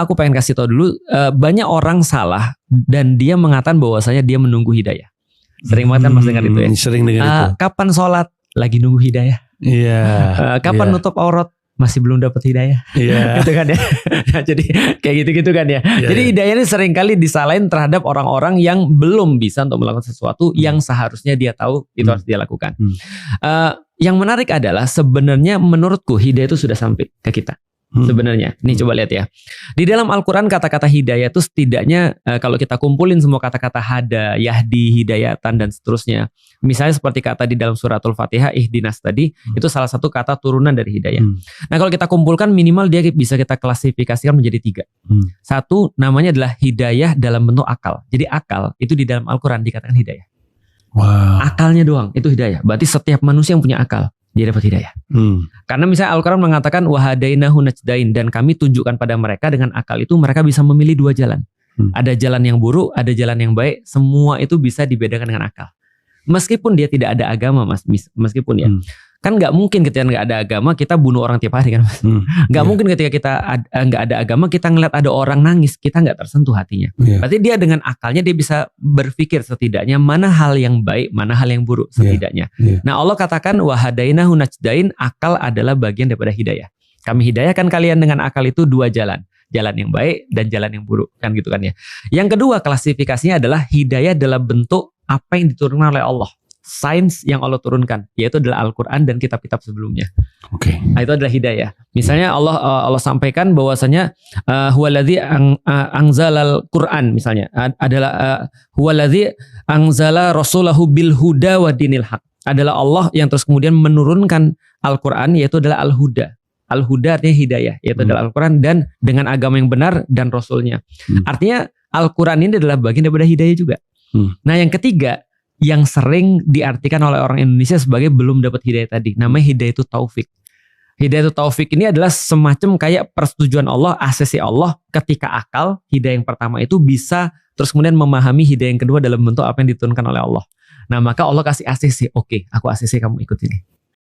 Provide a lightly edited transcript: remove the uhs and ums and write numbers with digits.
aku pengen kasih tahu dulu, banyak orang salah dan dia mengatakan bahwasanya dia menunggu hidayah. Sering banget kan Mas dengar itu ya. Sering dengar itu. Kapan sholat? Lagi nunggu hidayah. Iya. Kapan nutup aurat? Masih belum dapat hidayah. Iya. Gitu kan ya. Jadi kayak gitu-gitu kan ya. Jadi hidayah ini seringkali disalahin terhadap orang-orang yang belum bisa untuk melakukan sesuatu yang seharusnya dia tahu itu harus dia lakukan. Yang menarik adalah sebenarnya menurutku hidayah itu sudah sampai ke kita. Sebenarnya, nih coba lihat ya. Di dalam Al-Quran kata-kata hidayah itu setidaknya kalau kita kumpulin semua kata-kata hada, yahdi, hidayatan dan seterusnya. Misalnya seperti kata di dalam suratul Fatihah, ihdinas tadi, itu salah satu kata turunan dari hidayah. Nah kalau kita kumpulkan minimal dia bisa kita klasifikasikan menjadi 3. Satu namanya adalah hidayah dalam bentuk akal. Jadi akal itu di dalam Al-Quran dikatakan hidayah. Wow. Akalnya doang itu hidayah. Berarti setiap manusia yang punya akal dia dapat hidayah. Karena misalnya Al-Quran mengatakan wahadainahu najdain, dan kami tunjukkan pada mereka dengan akal itu mereka bisa memilih 2 jalan. Ada jalan yang buruk, ada jalan yang baik, semua itu bisa dibedakan dengan akal. Meskipun dia tidak ada agama Mas, meskipun ya. Kan nggak mungkin ketika nggak ada agama kita bunuh orang tiap hari kan Mas. Nggak mungkin ketika kita nggak ada agama kita ngeliat ada orang nangis kita nggak tersentuh hatinya. Berarti dia dengan akalnya dia bisa berpikir setidaknya mana hal yang baik, mana hal yang buruk setidaknya. Nah Allah katakan wahadainahu najdain, akal adalah bagian daripada hidayah. Kami hidayahkan kalian dengan akal itu 2 jalan. Jalan yang baik dan jalan yang buruk kan gitu kan ya. Yang kedua klasifikasinya adalah hidayah dalam bentuk apa yang diturunkan oleh Allah. Sains yang Allah turunkan, yaitu adalah Al-Quran dan kitab-kitab sebelumnya. Nah, itu adalah hidayah. Misalnya Allah sampaikan bahwasanya huwaladzi anzalal Quran, misalnya adalah huwaladzi anzala rasulahu bil huda wa dinil haq. Adalah Allah yang terus kemudian menurunkan Al-Quran, yaitu adalah al-huda. Al-huda artinya hidayah, yaitu adalah Al-Quran dan dengan agama yang benar dan Rasulnya. Artinya Al-Quran ini adalah bagian daripada hidayah juga. Nah yang ketiga, yang sering diartikan oleh orang Indonesia sebagai belum dapat hidayah tadi, namanya hidayah itu taufik. Hidayah itu taufik ini adalah semacam kayak persetujuan Allah, ACC Allah ketika akal, hidayah yang pertama itu bisa terus kemudian memahami hidayah yang kedua dalam bentuk apa yang diturunkan oleh Allah. Nah maka Allah kasih ACC, oke, aku ACC kamu ikut ini.